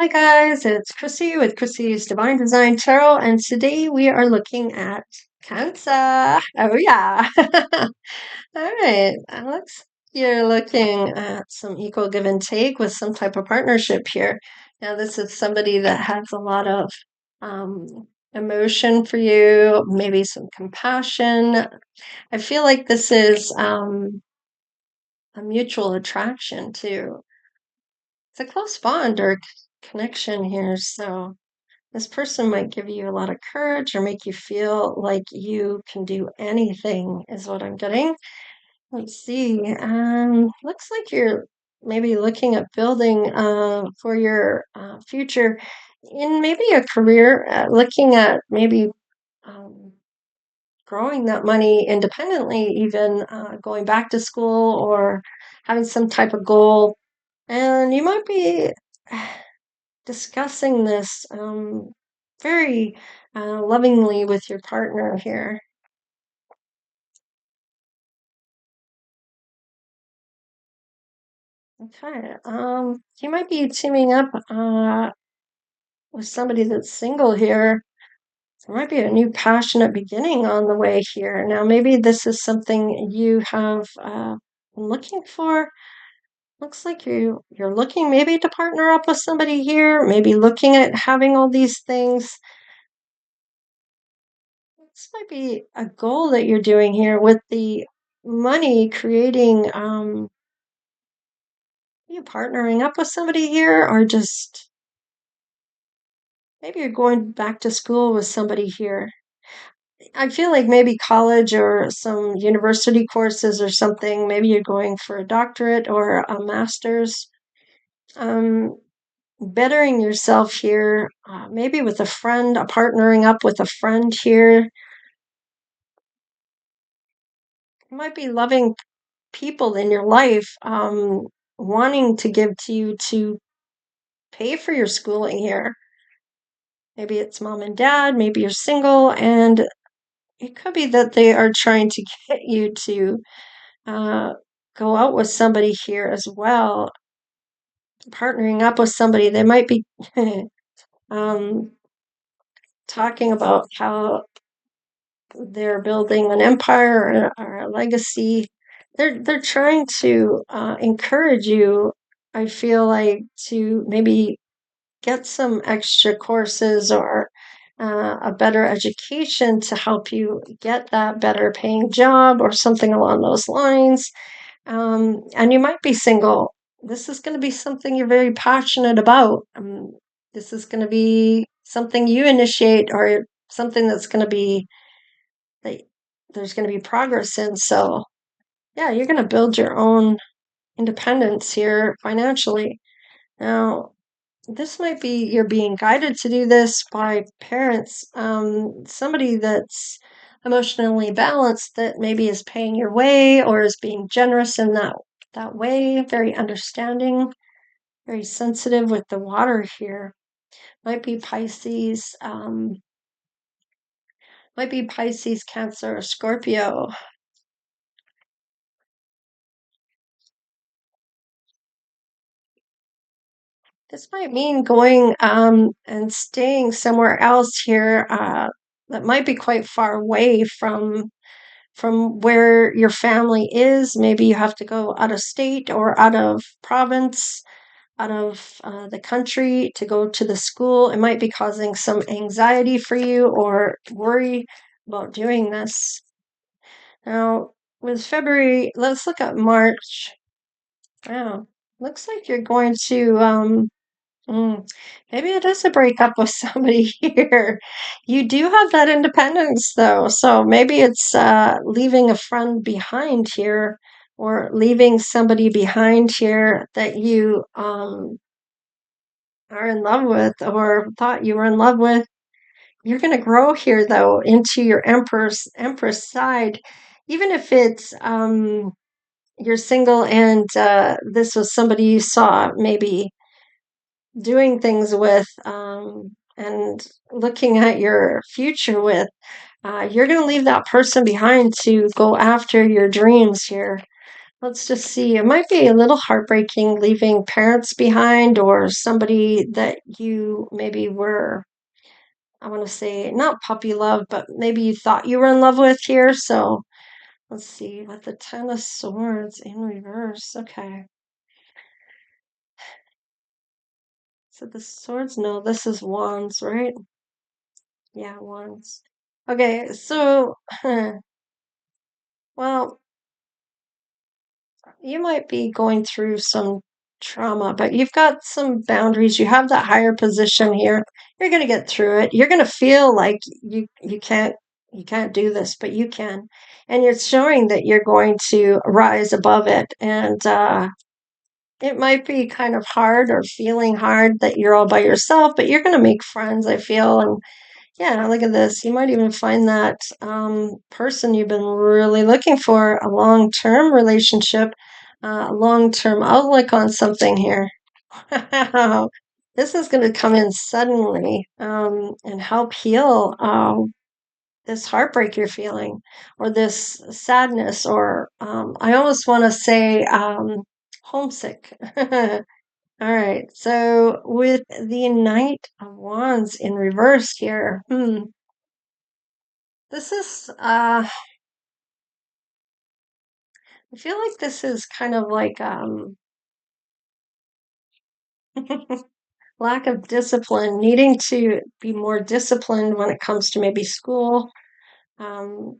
Hi guys, it's Chrissy with Chrissy's Divine Design Tarot, and today we are looking at Cancer. Oh yeah. All right, Alex, you're looking at some equal give and take with some type of partnership here. Now, this is somebody that has a lot of um, emotion for you, maybe some compassion. I feel like this is a mutual attraction too. It's a close bond or connection here, so. This person might give you a lot of courage or make you feel like you can do anything, is what I'm getting. Let's see. Looks like you're maybe looking at building for your future in maybe a career, looking at maybe um, growing that money independently, even going back to school or having some type of goal. And you might be discussing this very lovingly with your partner here. Okay. You might be teaming up with somebody that's single here. There might be a new passionate beginning on the way here. Now, maybe this is something you have been looking for. Looks like you're looking maybe to partner up with somebody here, maybe looking at having all these things. This might be a goal that you're doing here with the money creating you partnering up with somebody here or just maybe you're going back to school with somebody here. I feel like maybe college or some university courses or something. Maybe you're going for a doctorate or a master's. Um, Bettering yourself here, maybe with a friend, partnering up with a friend here. You might be loving people in your life wanting to give to you to pay for your schooling here. Maybe it's mom and dad, maybe you're single, and it could be that they are trying to get you to uh, go out with somebody here as well, partnering up with somebody. They might be um, talking about how they're building an empire or a legacy. They're trying to encourage you. I feel like to maybe get some extra courses or a better education to help you get that better paying job or something along those lines. And you might be single. This is going to be something you're very passionate about. This is going to be something you initiate or something that's going to be that there's going to be progress in. So, yeah, you're going to build your own independence here financially. Now, this might be you're being guided to do this by parents, somebody that's emotionally balanced that maybe is paying your way or is being generous in that way, very understanding, very sensitive with the water here. Might be Pisces, Cancer, or Scorpio. This might mean going and staying somewhere else here that might be quite far away from where your family is. Maybe you have to go out of state or out of province, out of the country to go to the school. It might be causing some anxiety for you or worry about doing this. Now, with February, let's look at March. Wow, looks like you're going to maybe it is a breakup with somebody here. You do have that independence, though, so maybe it's leaving a friend behind here or leaving somebody behind here that you are in love with or thought you were in love with. You're going to grow here, though, into your empress side, even if it's you're single and this was somebody you saw maybe doing things with and looking at your future with, you're going to leave that person behind to go after your dreams here. Let's just see. It might be a little heartbreaking leaving parents behind or somebody that you maybe were, I want to say, not puppy love, but maybe you thought you were in love with here. So let's see. With the Ten of Swords in reverse. Okay. So the swords, no, this is wands, right? Yeah, wands. Okay, so, well, you might be going through some trauma, but you've got some boundaries. You have that higher position here. You're going to get through it. You're going to feel like you can't do this, but you can. And it's showing that you're going to rise above it. And it might be kind of hard or feeling hard that you're all by yourself, but you're going to make friends, I feel. And yeah, look at this. You might even find that person you've been really looking for, a long-term relationship, a long-term outlook on something here. Wow. This is going to come in suddenly and help heal this heartbreak you're feeling, or this sadness, or I almost want to say homesick. All right, so with the Knight of Wands in reverse here, this is, I feel like this is kind of like lack of discipline, needing to be more disciplined when it comes to maybe school.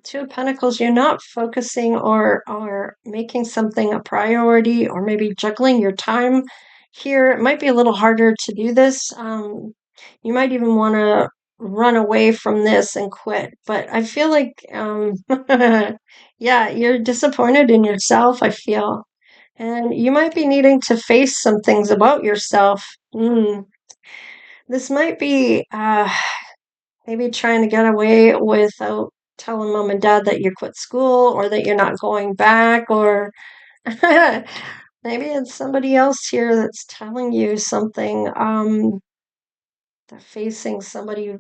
Two of Pentacles, you're not focusing or making something a priority, or maybe juggling your time here. It might be a little harder to do this. You might even want to run away from this and quit. But I feel like, yeah, you're disappointed in yourself, I feel. And you might be needing to face some things about yourself. This might be maybe trying to get away without telling mom and dad that you quit school or that you're not going back, or maybe it's somebody else here that's telling you something, that facing somebody who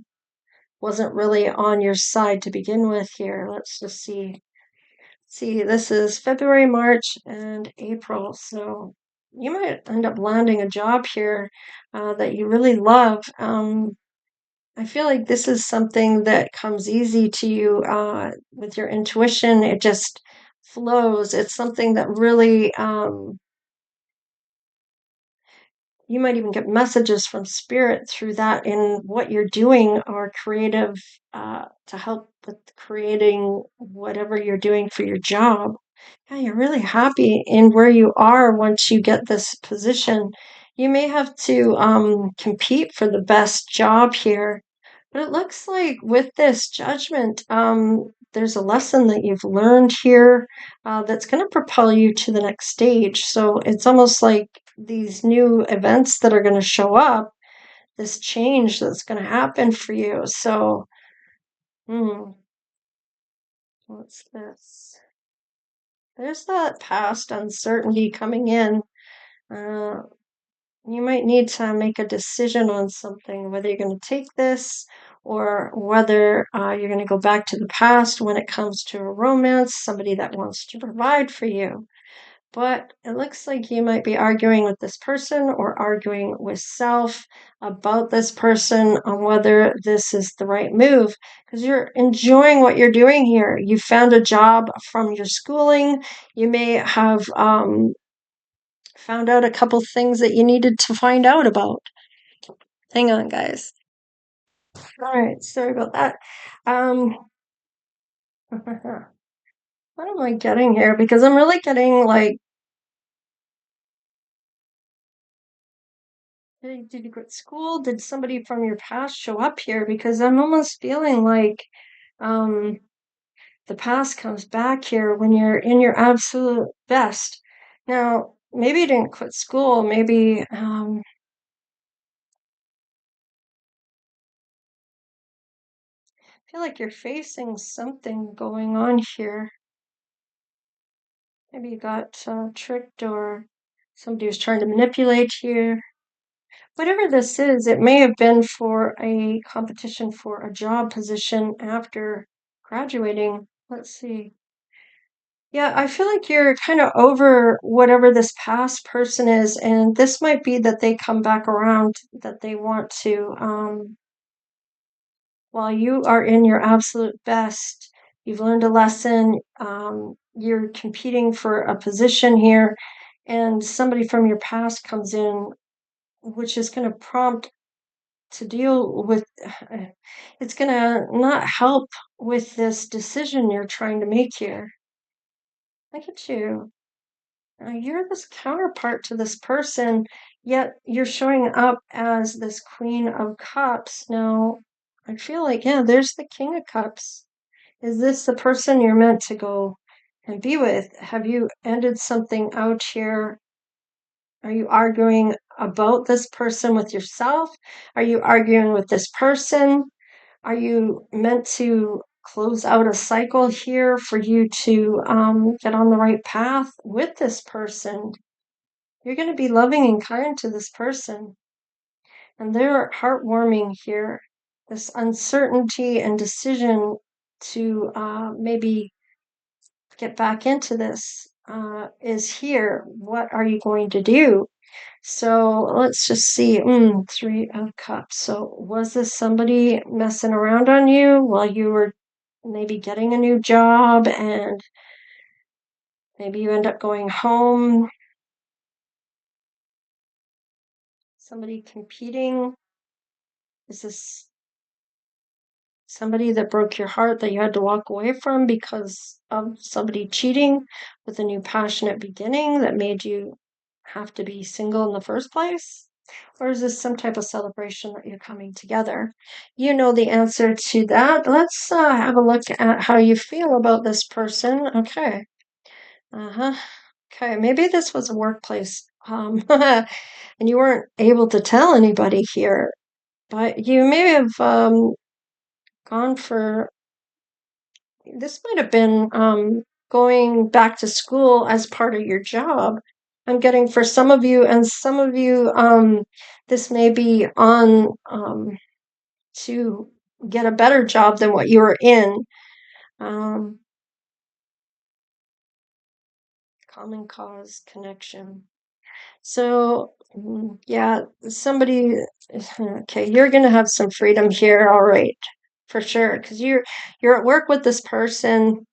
wasn't really on your side to begin with here. Let's just see. See, this is February, March, and April. So you might end up landing a job here that you really love. I feel like this is something that comes easy to you with your intuition. It just flows. It's something that really, you might even get messages from spirit through that in what you're doing, or creative, to help with creating whatever you're doing for your job. Yeah, you're really happy in where you are once you get this position. You may have to compete for the best job here, but it looks like with this judgment, there's a lesson that you've learned here that's going to propel you to the next stage. So it's almost like these new events that are going to show up, this change that's going to happen for you. So, hmm, what's this? There's that past uncertainty coming in. Uh, you might need to make a decision on something, whether you're going to take this or whether you're going to go back to the past when it comes to a romance, somebody that wants to provide for you. But it looks like you might be arguing with this person or arguing with self about this person on whether this is the right move, because you're enjoying what you're doing here. You found a job from your schooling. You may have found out a couple things that you needed to find out about. Hang on, guys. All right, sorry about that. What am I getting here? Because I'm really getting like, did you quit school? Did somebody from your past show up here? Because I'm almost feeling like um, the past comes back here when you're in your absolute best. Now, maybe you didn't quit school. Maybe I feel like you're facing something going on here. Maybe you got tricked, or somebody was trying to manipulate you. Whatever this is, it may have been for a competition for a job position after graduating. Let's see. Yeah, I feel like you're kind of over whatever this past person is, and this might be that they come back around, that they want to, while you are in your absolute best, you've learned a lesson, you're competing for a position here, and somebody from your past comes in, which is going to prompt to deal with, it's going to not help with this decision you're trying to make here. Look at you. You're this counterpart to this person, yet you're showing up as this Queen of Cups. Now, I feel like, yeah, there's the King of Cups. Is this the person you're meant to go and be with? Have you ended something out here? Are you arguing about this person with yourself? Are you arguing with this person? Are you meant to close out a cycle here for you to get on the right path with this person? You're going to be loving and kind to this person, and they're heartwarming here. This uncertainty and decision to maybe get back into this is here. What are you going to do? So let's just see. Three of Cups. So was this somebody messing around on you while you were maybe getting a new job, and maybe you end up going home? Somebody competing? Is this somebody that broke your heart that you had to walk away from because of somebody cheating with a new passionate beginning that made you have to be single in the first place? Or is this some type of celebration that you're coming together? You know the answer to that. Let's have a look at how you feel about this person. Okay. Uh-huh. Okay, maybe this was a workplace, and you weren't able to tell anybody here, but you may have gone for, this might have been going back to school as part of your job. I'm getting for some of you, and some of you, this may be on to get a better job than what you were in. Um, Common cause connection. So, yeah, somebody, okay, you're going to have some freedom here, all right, for sure, because you're at work with this person.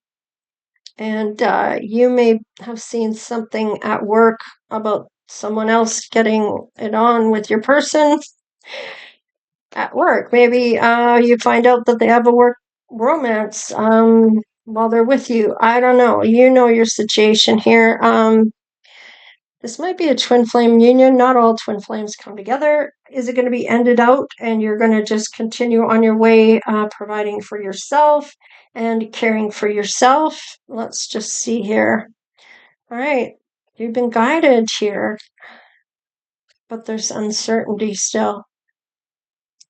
And you may have seen something at work about someone else getting it on with your person at work. Maybe you find out that they have a work romance while they're with you. I don't know. You know your situation here. This might be a twin flame union. Not all twin flames come together. Is it going to be ended out and you're going to just continue on your way, providing for yourself and caring for yourself? Let's just see here. All right, you've been guided here, but there's uncertainty still.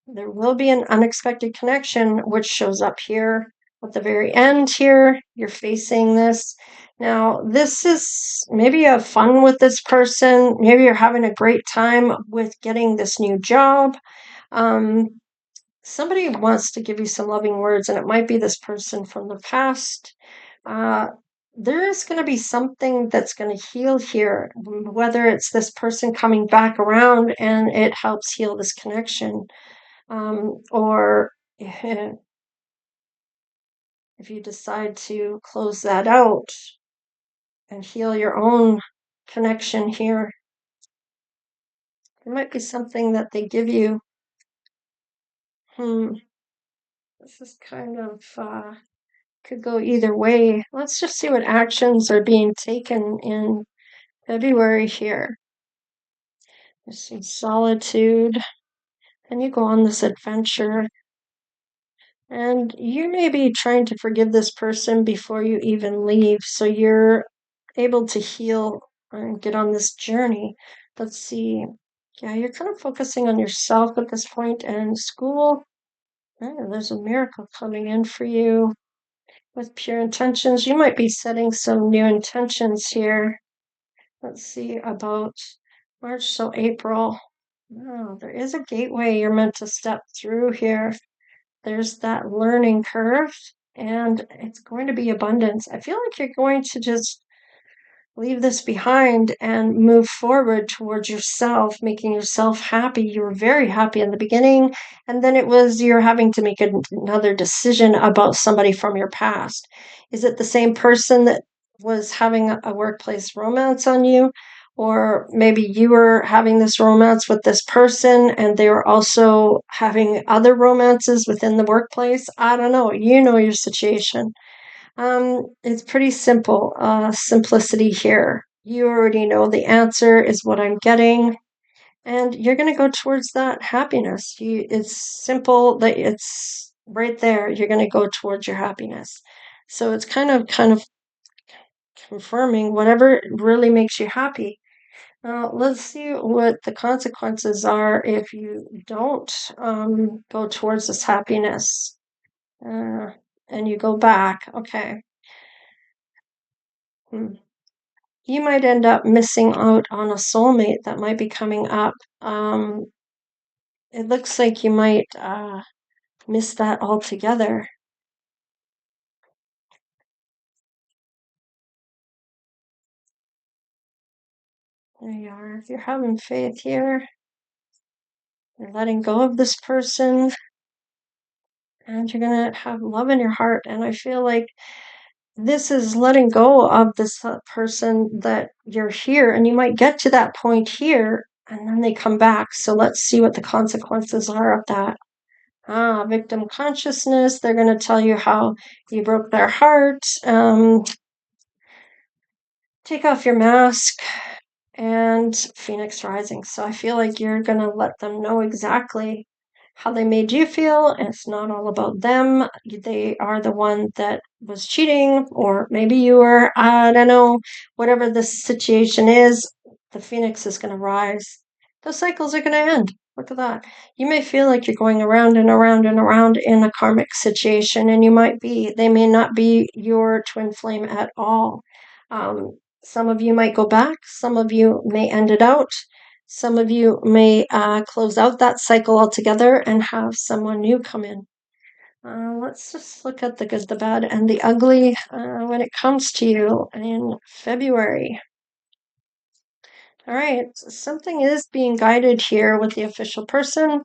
There will be an unexpected connection, which shows up here at the very end here. You're facing this. Now, this is, maybe you have fun with this person. Maybe you're having a great time with getting this new job. Somebody wants to give you some loving words, and it might be this person from the past. Uh, there is going to be something that's going to heal here, whether it's this person coming back around and it helps heal this connection, or if you decide to close that out and heal your own connection here, there might be something that they give you. This is kind of could go either way. Let's just see what actions are being taken in February here. There's some solitude, and you go on this adventure. And you may be trying to forgive this person before you even leave, so you're able to heal and get on this journey. Let's see. Yeah, you're kind of focusing on yourself at this point, and school. Oh, there's a miracle coming in for you with pure intentions. You might be setting some new intentions here. Let's see, about March, so April. Oh, there is a gateway you're meant to step through here. There's that learning curve. and it's going to be abundance. I feel like you're going to just leave this behind and move forward towards yourself, making yourself happy. You were very happy in the beginning, and then it was you're having to make another decision about somebody from your past. Is it the same person that was having a workplace romance on you? Or maybe you were having this romance with this person and they were also having other romances within the workplace. I don't know. You know your situation. It's pretty simple. Simplicity here. You already know the answer is what I'm getting, and you're going to go towards that happiness. It's simple that it's right there. You're going to go towards your happiness. So it's kind of confirming whatever really makes you happy. Let's see what the consequences are if you don't go towards this happiness and you go back. Okay. Hmm. You might end up missing out on a soulmate that might be coming up. It looks like you might miss that altogether. There you are. If you're having faith here, you're letting go of this person, and you're going to have love in your heart. And I feel like this is letting go of this person that you're here, and you might get to that point here, and then they come back. So let's see what the consequences are of that. Victim consciousness. They're going to tell you how you broke their heart. Take off your mask and Phoenix Rising. So I feel like you're going to let them know exactly how they made you feel. And it's not all about them. They are the one that was cheating, or maybe you were, I don't know, whatever the situation is, the Phoenix is going to rise. Those cycles are going to end. Look at that. You may feel like you're going around and around and around in a karmic situation, and you might be. They may not be your twin flame at all. Some of you might go back. Some of you may end it out. Some of you may close out that cycle altogether and have someone new come in. Let's just look at the good, the bad, and the ugly when it comes to you in February. All right, something is being guided here with the official person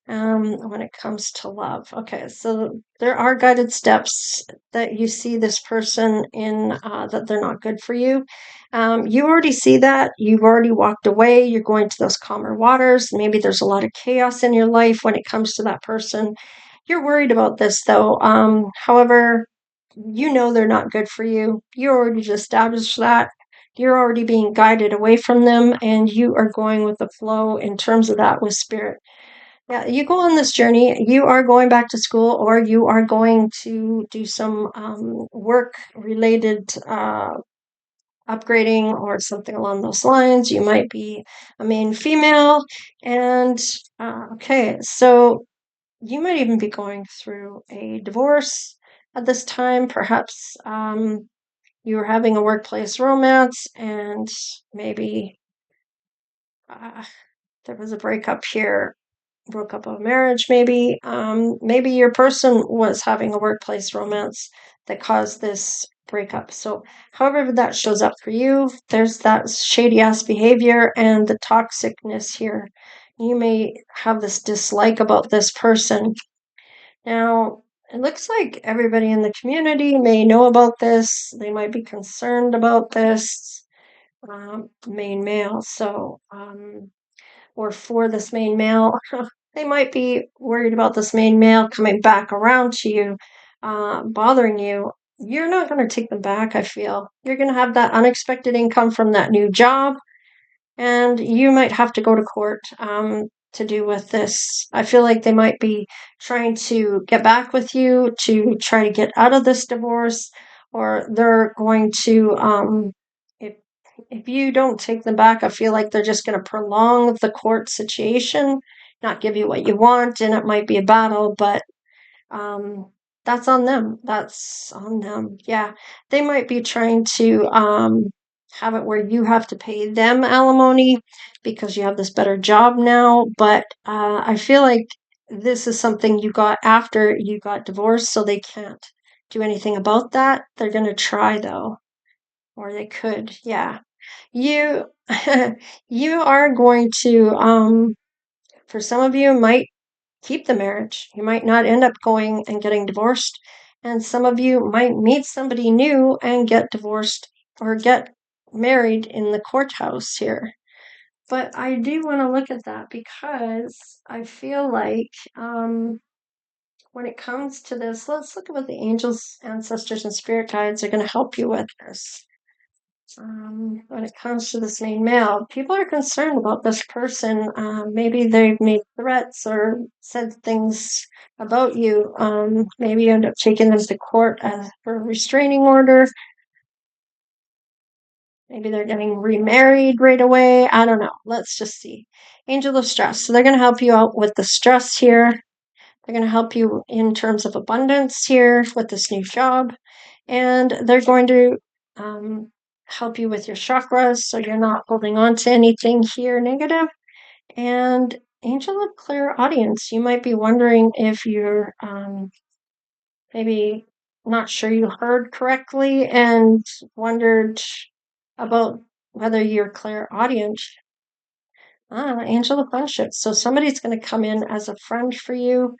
when it comes to love. Okay, so there are guided steps that you see this person in that they're not good for you. You already see that. You've already walked away. You're going to those calmer waters. Maybe there's a lot of chaos in your life when it comes to that person. You're worried about this though. However, you know they're not good for you. You already established that. You're already being guided away from them, and you are going with the flow in terms of that with spirit. Yeah, you go on this journey. You are going back to school, or you are going to do some work related upgrading or something along those lines. You might be a main female. And okay, so you might even be going through a divorce at this time. Perhaps you're having a workplace romance, and maybe uh, there was a breakup here, broke up a marriage, maybe. Maybe your person was having a workplace romance that caused this breakup. So however that shows up for you, there's that shady ass behavior and the toxicness here. You may have this dislike about this person. Now, it looks like everybody in the community may know about this. They might be concerned about this main male. So, or for this main male, they might be worried about this main male coming back around to you, bothering you. You're not going to take them back, I feel. You're going to have that unexpected income from that new job, and you might have to go to court to do with this. I feel like they might be trying to get back with you to try to get out of this divorce, or they're going to, if if you don't take them back, I feel like they're just going to prolong the court situation, not give you what you want, and it might be a battle, but um, that's on them. That's on them. Yeah, they might be trying to have it where you have to pay them alimony because you have this better job now. But I feel like this is something you got after you got divorced, so they can't do anything about that. They're going to try though, or they could. Yeah. You you are going to for some of you might keep the marriage. You might not end up going and getting divorced. And some of you might meet somebody new and get divorced or get married in the courthouse here. But I do want to look at that because I feel like when it comes to this, let's look at what the angels, ancestors, and spirit guides are going to help you with this. When it comes to this main male, people are concerned about this person. Maybe they've made threats or said things about you. Maybe you end up taking them to court for a restraining order. Maybe they're getting remarried right away. I don't know. Let's just see. Angel of stress. So they're going to help you out with the stress here. They're going to help you in terms of abundance here with this new job. And they're going to help you with your chakras so you're not holding on to anything here negative. And angel of clear audience. You might be wondering if you're maybe not sure you heard correctly and wondered about whether you're clairaudient. Angel of friendship. So somebody's going to come in as a friend for you.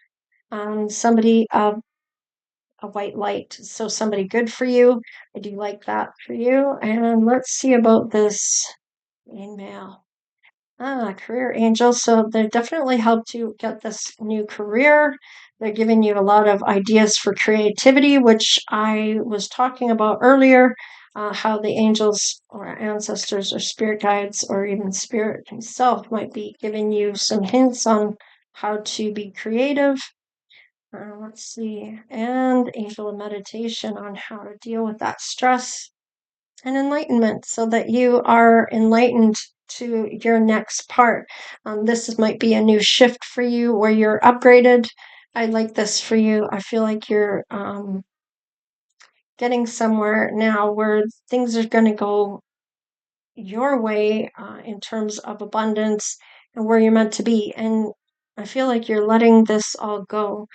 Somebody of a white light. So somebody good for you. I do like that for you. And let's see about this in mail. Career angel. So they definitely helped you get this new career. They're giving you a lot of ideas for creativity, which I was talking about earlier. How the angels or ancestors or spirit guides or even spirit himself might be giving you some hints on how to be creative. Let's see. And angel of meditation on how to deal with that stress and enlightenment so that you are enlightened to your next part. This might be a new shift for you where you're upgraded. I like this for you. I feel like you're getting somewhere now where things are going to go your way in terms of abundance and where you're meant to be. And I feel like you're letting this all go.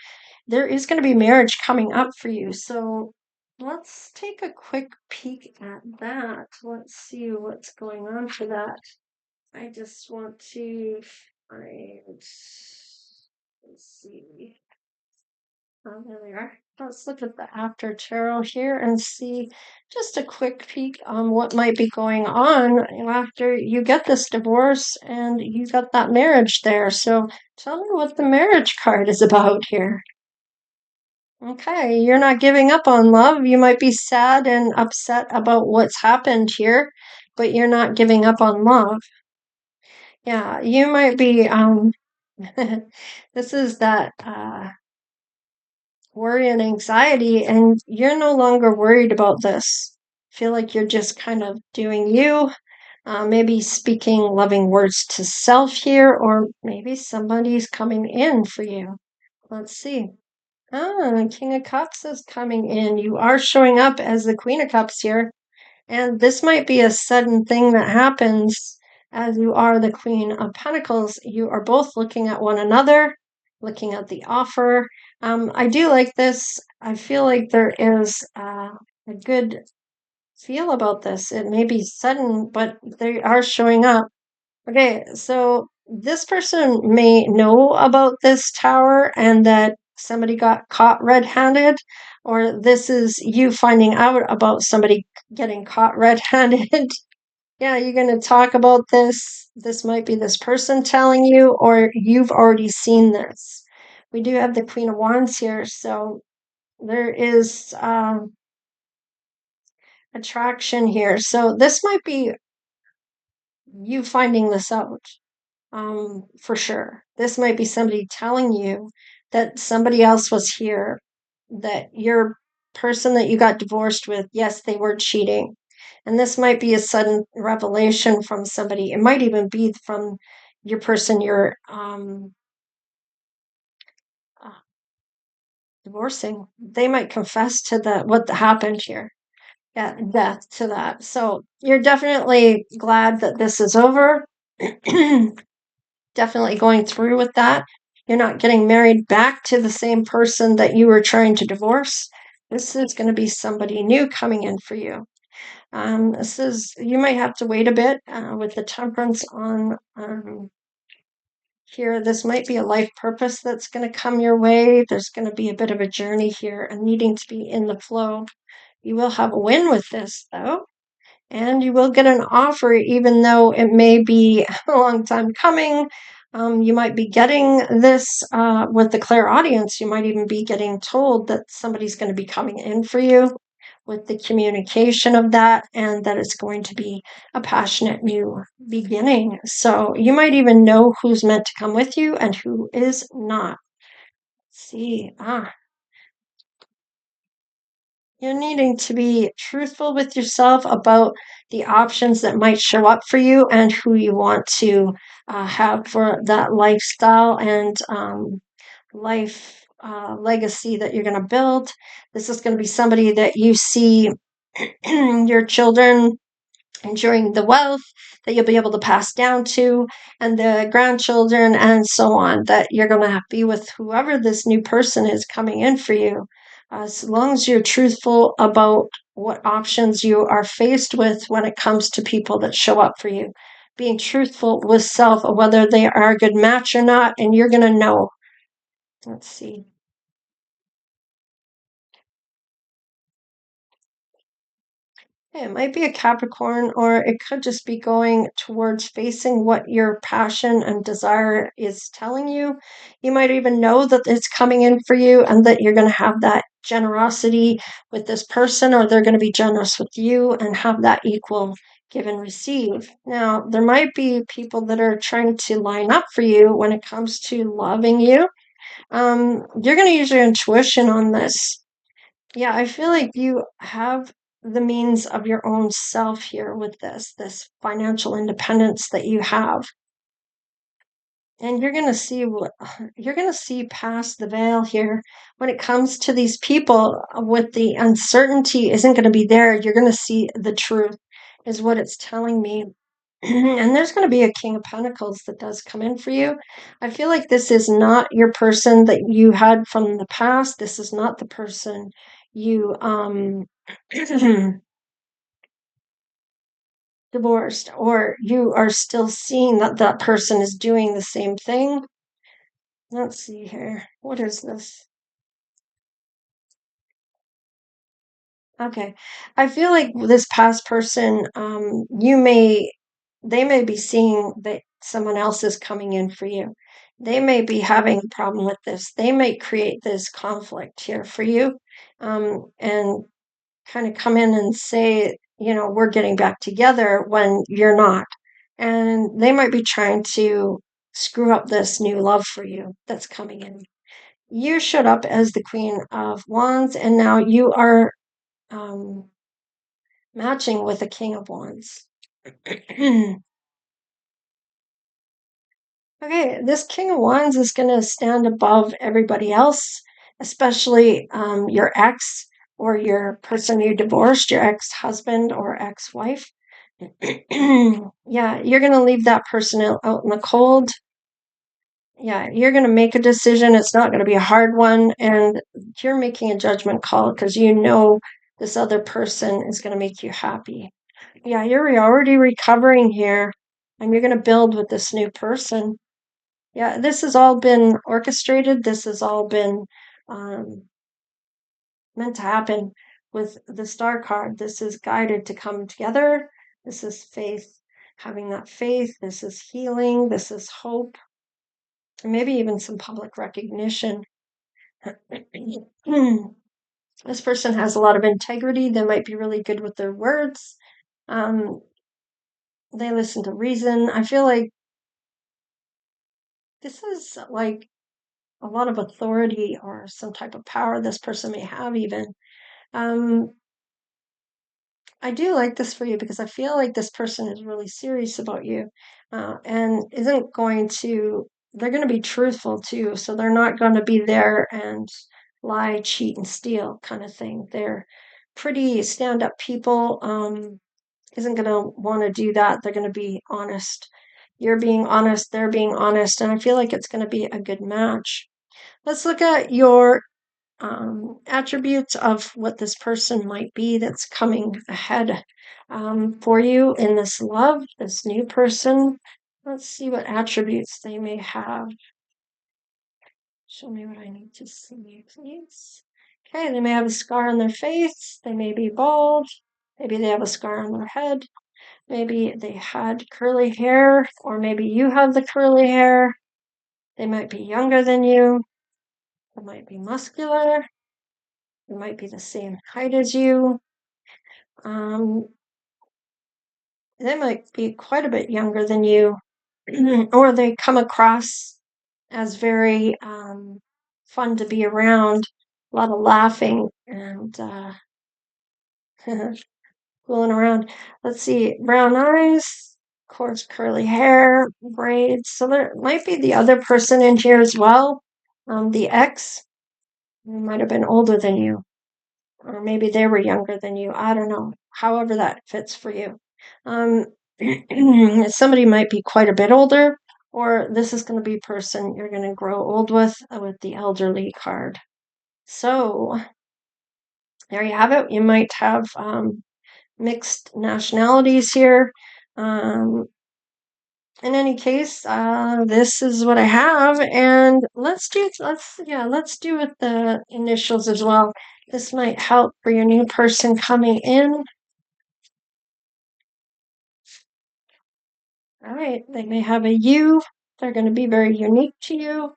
There is going to be marriage coming up for you. So let's take a quick peek at that. Let's see what's going on for that. I just want to find, let's see. There we are. Let's look at the after tarot here and see just a quick peek on what might be going on after you get this divorce and you got that marriage there. So tell me what the marriage card is about here. Okay, you're not giving up on love. You might be sad and upset about what's happened here, but you're not giving up on love. Yeah, you might be this is that worry and anxiety, and you're no longer worried about this. Feel like you're just kind of doing you, maybe speaking loving words to self here, or maybe somebody's coming in for you. Let's see. King of Cups is coming in. You are showing up as the Queen of Cups here. And this might be a sudden thing that happens as you are the Queen of Pentacles. You are both looking at one another, looking at the offer. I do like this. I feel like there is a good feel about this. It may be sudden, but they are showing up. Okay, so this person may know about this tower and that somebody got caught red-handed, or this is you finding out about somebody getting caught red-handed. Yeah, you're going to talk about this. This might be this person telling you, or you've already seen this. We do have the Queen of Wands here, so there is attraction here. So this might be you finding this out. For sure. This might be somebody telling you that somebody else was here, that your person that you got divorced with, yes, they were cheating. And this might be a sudden revelation from somebody. It might even be from your person you're divorcing. They might confess to what happened here. Yeah, death to that. So you're definitely glad that this is over. Definitely going through with that. You're not getting married back to the same person that you were trying to divorce. This is going to be somebody new coming in for you. This is, you might have to wait a bit with the temperance on here. This might be a life purpose that's going to come your way. There's going to be a bit of a journey here and needing to be in the flow. You will have a win with this, though. And you will get an offer, even though it may be a long time coming. You might be getting this with the clairaudience. You might even be getting told that somebody's going to be coming in for you with the communication of that, and that it's going to be a passionate new beginning. So you might even know who's meant to come with you and who is not. Let's see, you're needing to be truthful with yourself about the options that might show up for you and who you want to have for that lifestyle and life legacy that you're going to build. This is going to be somebody that you see your children enjoying the wealth that you'll be able to pass down to, and the grandchildren, and so on, that you're going to be with whoever this new person is coming in for you. As long as you're truthful about what options you are faced with when it comes to people that show up for you. Being truthful with self, whether they are a good match or not, and you're going to know. Let's see. It might be a Capricorn, or it could just be going towards facing what your passion and desire is telling you. You might even know that it's coming in for you and that you're going to have that generosity with this person, or they're going to be generous with you and have that equal give and receive. Now, there might be people that are trying to line up for you when it comes to loving you. You're going to use your intuition on this. Yeah, I feel like you have the means of your own self here with this financial independence that you have. And you're going to see what you're going to see past the veil here when it comes to these people with the uncertainty isn't going to be there. You're going to see the truth is what it's telling me. And there's going to be a King of Pentacles that does come in for you. I feel like this is not your person that you had from the past. This is not the person you divorced, or you are still seeing that that person is doing the same thing. Let's see here. What is this? Okay. I feel like this past person, they may be seeing that someone else is coming in for you. They may be having a problem with this. They may create this conflict here for you, and kind of come in and say, we're getting back together when you're not. And they might be trying to screw up this new love for you that's coming in. You showed up as the Queen of Wands, and now you are um, matching with the King of Wands. Okay, this King of Wands is going to stand above everybody else, especially your ex or your person you divorced, your ex-husband or ex-wife. Yeah, you're going to leave that person out in the cold. Yeah, you're going to make a decision. It's not going to be a hard one, and you're making a judgment call because you know this other person is going to make you happy. Yeah, you're already recovering here, and you're going to build with this new person. Yeah, this has all been orchestrated. This has all been um, meant to happen with the star card. This is guided to come together. This is faith, having that faith. This is healing. This is hope, and maybe even some public recognition. This person has a lot of integrity. They might be really good with their words. Um, they listen to reason. I feel like this is like a lot of authority or some type of power this person may have even. Um, I do like this for you because I feel like this person is really serious about you, and isn't going to, they're going to be truthful too. So they're not going to be there and lie, cheat, and steal kind of thing. They're pretty stand up people, isn't going to want to do that. They're going to be honest. You're being honest, they're being honest, and I feel like it's going to be a good match. Let's look at your attributes of what this person might be that's coming ahead for you in this love, this new person. Let's see what attributes they may have. Show me what I need to see, please. Okay, they may have a scar on their face. They may be bald. Maybe they have a scar on their head. Maybe they had curly hair, or maybe you have the curly hair. They might be younger than you. They might be muscular. They might be the same height as you. They might be quite a bit younger than you, or they come across as very fun to be around. A lot of laughing and fooling around. Let's see, brown eyes, of course, curly hair, braids. So there might be the other person in here as well. The ex might have been older than you, or maybe they were younger than you. I don't know. However that fits for you. Somebody might be quite a bit older, or this is going to be a person you're going to grow old with the elderly card. So there you have it. You might have mixed nationalities here. In any case, this is what I have, and let's do with the initials as well. This might help for your new person coming in. All right, they may have a U. They're going to be very unique to you.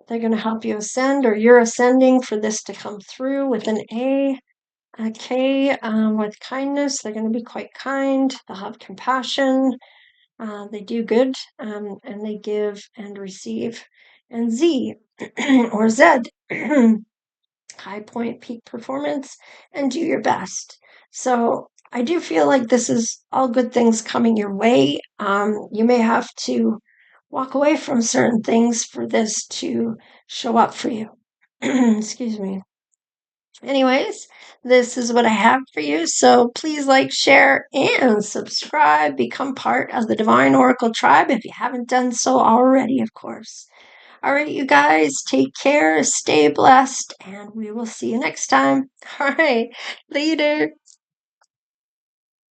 They're going to help you ascend, or you're ascending for this to come through with an A. A K with kindness. They're going to be quite kind. They'll have compassion. They do good, and they give and receive. And Z or Z, high point, peak performance, and do your best. So I do feel like this is all good things coming your way. You may have to walk away from certain things for this to show up for you. Excuse me. Anyways, this is what I have for you. So please like, share, and subscribe. Become part of the Divine Oracle tribe if you haven't done so already, of course. All right, you guys, take care, stay blessed, and we will see you next time. All right, later.